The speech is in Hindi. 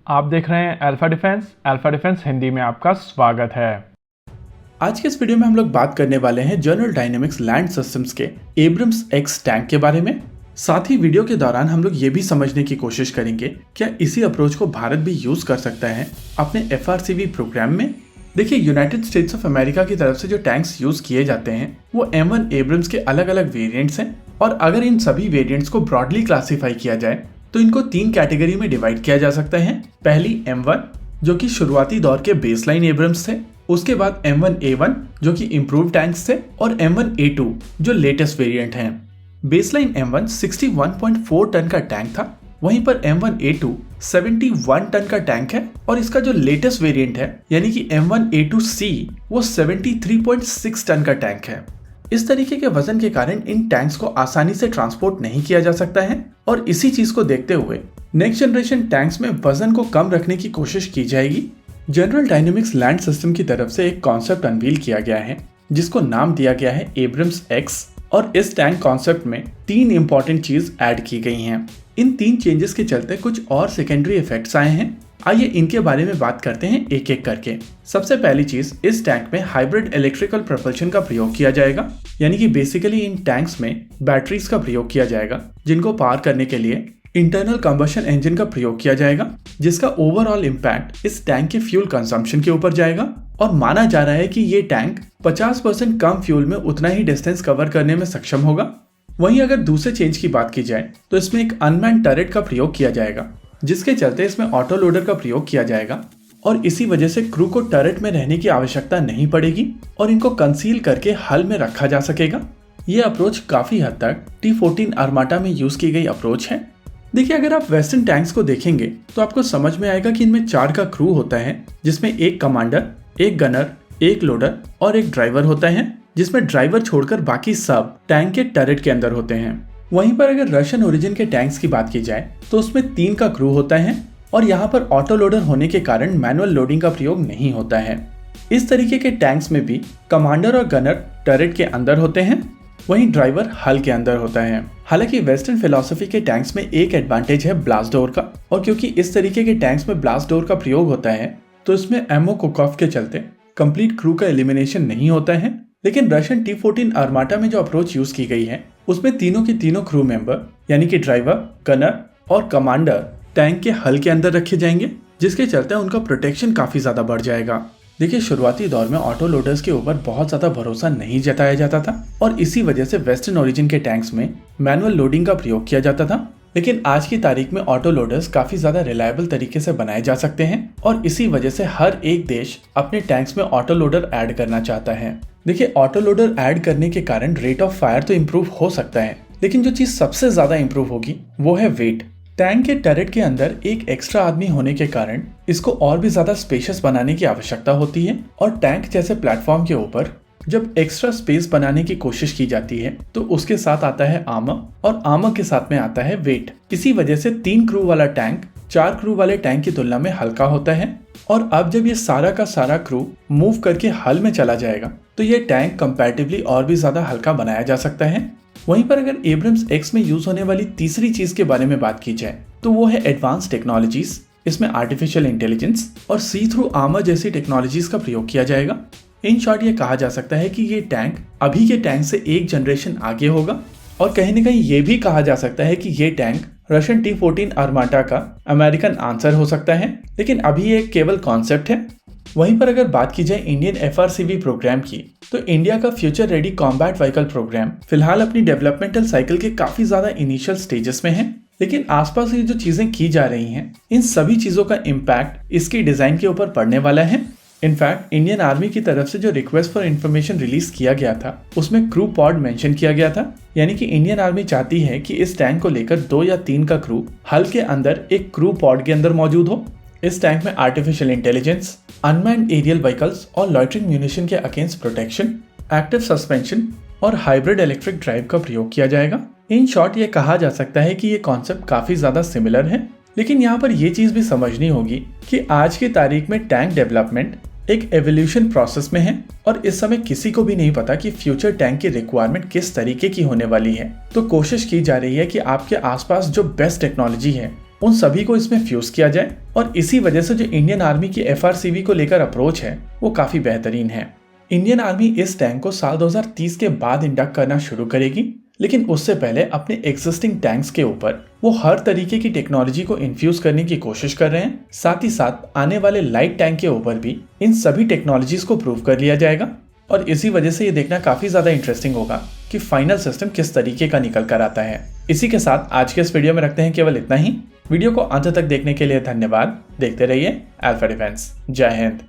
आप देख रहे हैं अल्फा डिफेंस हिंदी में आपका स्वागत है। आज के इस वीडियो में हम लोग बात करने वाले हैं जनरल डायनेमिक्स लैंड सिस्टम्स के एब्रम्स एक्स टैंक के बारे में। साथ ही वीडियो के दौरान हम लोग ये भी समझने की कोशिश करेंगे क्या इसी अप्रोच को भारत भी यूज कर सकता है अपने FRCV प्रोग्राम में। देखिए, यूनाइटेड स्टेट्स ऑफ अमेरिका की तरफ से जो टैंक्स यूज किए जाते हैं वो M1 एब्रम्स के अलग अलग वेरिएंट्स हैं, और अगर इन सभी वेरिएंट्स को ब्रॉडली क्लासीफाई किया जाए तो इनको 3 कैटेगरी में डिवाइड किया जा सकता है। पहली M1 जो कि शुरुआती दौर के बेसलाइन एब्रम्स थे, उसके बाद M1A1 जो कि इम्प्रूव टैंक्स थे, और M1A2 जो लेटेस्ट वेरिएंट हैं। बेसलाइन M1 61.4 टन का टैंक था, वहीं पर M1A2 71 टन का टैंक है, और इसका जो लेटेस्ट वेरिएंट है यानी कि M1A2C वो 73.6 टन का टैंक है। इस तरीके के वजन के कारण इन टैंक्स को आसानी से ट्रांसपोर्ट नहीं किया जा सकता है, और इसी चीज को देखते हुए नेक्स्ट जनरेशन टैंक्स में वजन को कम रखने की कोशिश की जाएगी। जनरल डायनेमिक्स लैंड सिस्टम की तरफ से एक कॉन्सेप्ट अनवील किया गया है जिसको नाम दिया गया है एब्रम्स एक्स, और इस टैंक कॉन्सेप्ट में 3 इंपॉर्टेंट चीज ऐड की गई हैं। इन 3 चेंजेस के चलते कुछ और सेकेंडरी इफेक्ट्स आए हैं। आइए इनके बारे में बात करते हैं एक एक करके। सबसे पहली चीज, इस टैंक में हाइब्रिड इलेक्ट्रिकल प्रोपल्शन का प्रयोग किया जाएगा, यानी कि बेसिकली इन टैंक्स में बैटरीज का प्रयोग किया जाएगा जिनको पावर करने के लिए इंटरनल कंबशन इंजन का प्रयोग किया जाएगा, जिसका ओवरऑल इम्पैक्ट इस टैंक के फ्यूल कंजम्पशन के ऊपर जाएगा। और माना जा रहा है कि ये टैंक 50% कम फ्यूल में उतना ही डिस्टेंस कवर करने में सक्षम होगा। वहीं अगर दूसरे चेंज की बात की जाए तो इसमें एक अनमैन टर्रेट का प्रयोग किया जाएगा, जिसके चलते इसमें ऑटो लोडर का प्रयोग किया जाएगा, और इसी वजह से क्रू को टर्रेट में रहने की आवश्यकता नहीं पड़ेगी और इनको कंसील करके हल में रखा जा सकेगा। ये अप्रोच काफी हद तक T14 आर्माटा में यूज की गई अप्रोच है। देखिए, अगर आप वेस्टर्न टैंक्स को देखेंगे तो आपको समझ में आएगा कि इनमें 4 का क्रू होता है, जिसमें एक कमांडर, एक गनर, एक लोडर और एक ड्राइवर होता है, जिसमें ड्राइवर छोड़कर बाकी सब टैंक के टर्रेट के अंदर होते हैं। वहीं पर अगर रशियन ओरिजिन के टैंक्स की बात की जाए तो उसमें 3 का क्रू होता है, और यहाँ पर ऑटो लोडर होने के कारण मैनुअल लोडिंग का प्रयोग नहीं होता है। इस तरीके के टैंक्स में भी कमांडर और गनर टर्रेट के अंदर होते हैं, वहीं ड्राइवर हल के अंदर होता है। हालांकि वेस्टर्न फिलॉसफी के टैंक्स में एक एडवांटेज है ब्लास्ट डोर का, और क्योंकि इस तरीके के टैंक्स में ब्लास्ट डोर का प्रयोग होता है तो इसमें एमओ कुक-ऑफ के चलते कंप्लीट क्रू का एलिमिनेशन नहीं होता है। लेकिन रशियन T14 आर्माटा में जो अप्रोच यूज की गई है उसमें तीनों के तीनों क्रू मेंबर यानी कि ड्राइवर, गनर और कमांडर टैंक के हल के अंदर रखे जाएंगे, जिसके चलते उनका प्रोटेक्शन काफी ज्यादा बढ़ जाएगा। देखिए, शुरुआती दौर में ऑटो लोडर्स के ऊपर बहुत ज्यादा भरोसा नहीं जताया जाता था, और इसी वजह से वेस्टर्न ओरिजिन के टैंक्स में मैनुअल लोडिंग का प्रयोग किया जाता था। लेकिन आज की तारीख में ऑटो लोडर्स काफी ज्यादा रिलायबल तरीके से बनाए जा सकते हैं, और इसी वजह से हर एक देश अपने टैंक्स में ऑटो लोडर ऐड करना चाहता है। देखिए, ऑटो लोडर ऐड करने के कारण रेट ऑफ फायर तो इम्प्रूव हो सकता है, लेकिन जो चीज सबसे ज्यादा इम्प्रूव होगी वो है वेट। टैंक के टर्रेट के अंदर एक एक्स्ट्रा आदमी होने के कारण इसको और भी ज्यादा स्पेशियस बनाने की आवश्यकता होती है, और टैंक जैसे प्लेटफॉर्म के ऊपर जब एक्स्ट्रा स्पेस बनाने की कोशिश की जाती है तो उसके साथ आता है आर्मर, और आर्मर के साथ में आता है वेट। इसी वजह से 3 क्रू वाला टैंक 4 क्रू वाले टैंक की तुलना में हल्का होता है, और अब जब ये सारा का सारा क्रू मूव करके हल में चला जाएगा तो ये टैंक कंपैरेटिवली और भी ज्यादा हल्का बनाया जा सकता है। वहीं पर अगर एब्रम्स एक्स में यूज होने वाली तीसरी चीज के बारे में बात की जाए तो वो है एडवांस टेक्नोलॉजीज। इसमें आर्टिफिशियल इंटेलिजेंस और सी थ्रू आर्मर जैसी टेक्नोलॉजीज का प्रयोग किया जाएगा। इन शॉर्ट ये कहा जा सकता है कि ये टैंक अभी के टैंक से एक जनरेशन आगे होगा, और कहीं न कहीं ये भी कहा जा सकता है कि ये टैंक रशियन T14 आर्माटा का अमेरिकन आंसर हो सकता है, लेकिन अभी ये केवल कॉन्सेप्ट है। वहीं पर अगर बात की जाए इंडियन FRCV प्रोग्राम की, तो इंडिया का future ready combat vehicle programme फिलहाल अपनी डेवलपमेंटल साइकिल के काफी ज्यादा इनिशियल स्टेजेस में है, लेकिन आसपास ये जो चीजें की जा रही हैं इन सभी चीजों का इम्पैक्ट इसकी डिजाइन के ऊपर पड़ने वाला है। इनफैक्ट इंडियन आर्मी की तरफ से जो रिक्वेस्ट फॉर इन्फॉर्मेशन रिलीज किया गया था उसमें क्रू पॉड मेंशन किया गया था, यानी कि इंडियन आर्मी चाहती है कि इस टैंक को लेकर 2 या 3 का क्रू हल के अंदर एक क्रू पॉड के अंदर मौजूद हो। इस टैंक में artificial intelligence, unmanned aerial vehicles और लॉइटरिंग म्यूनिशन के अगेंस्ट प्रोटेक्शन, एक्टिव सस्पेंशन और हाइब्रिड इलेक्ट्रिक ड्राइव का प्रयोग किया जाएगा। इन शॉर्ट ये कहा जा सकता है कि ये कॉन्सेप्ट काफी ज्यादा सिमिलर है, लेकिन यहाँ पर ये चीज भी समझनी होगी कि आज की तारीख में टैंक डेवलपमेंट एक एवोल्यूशन प्रोसेस में है, और इस समय किसी को भी नहीं पता कि फ्यूचर टैंक की रिक्वायरमेंट किस तरीके की होने वाली है। तो कोशिश की जा रही है कि आपके आसपास जो बेस्ट टेक्नोलॉजी है उन सभी को इसमें फ्यूज किया जाए। और इसी वजह से जो इंडियन आर्मी की FRCV को लेकर अप्रोच है वो काफी बेहतरीन है। इंडियन आर्मी इस टैंक को साल 2030 के बाद इंडक्ट करना शुरू करेगी, लेकिन उससे पहले अपने एग्जिस्टिंग टैंक्स के ऊपर वो हर तरीके की टेक्नोलॉजी को इन्फ्यूज करने की कोशिश कर रहे हैं। साथ ही साथ आने वाले लाइट टैंक के ऊपर भी इन सभी टेक्नोलॉजीज को प्रूव कर लिया जाएगा। और इसी वजह से ये देखना काफी ज्यादा इंटरेस्टिंग होगा कि फाइनल सिस्टम किस तरीके का निकल कर आता है। इसी के साथ आज के इस वीडियो में रखते हैं केवल इतना ही। वीडियो को अंत तक देखने के लिए धन्यवाद। देखते रहिए अल्फा डिफेंस। जय हिंद।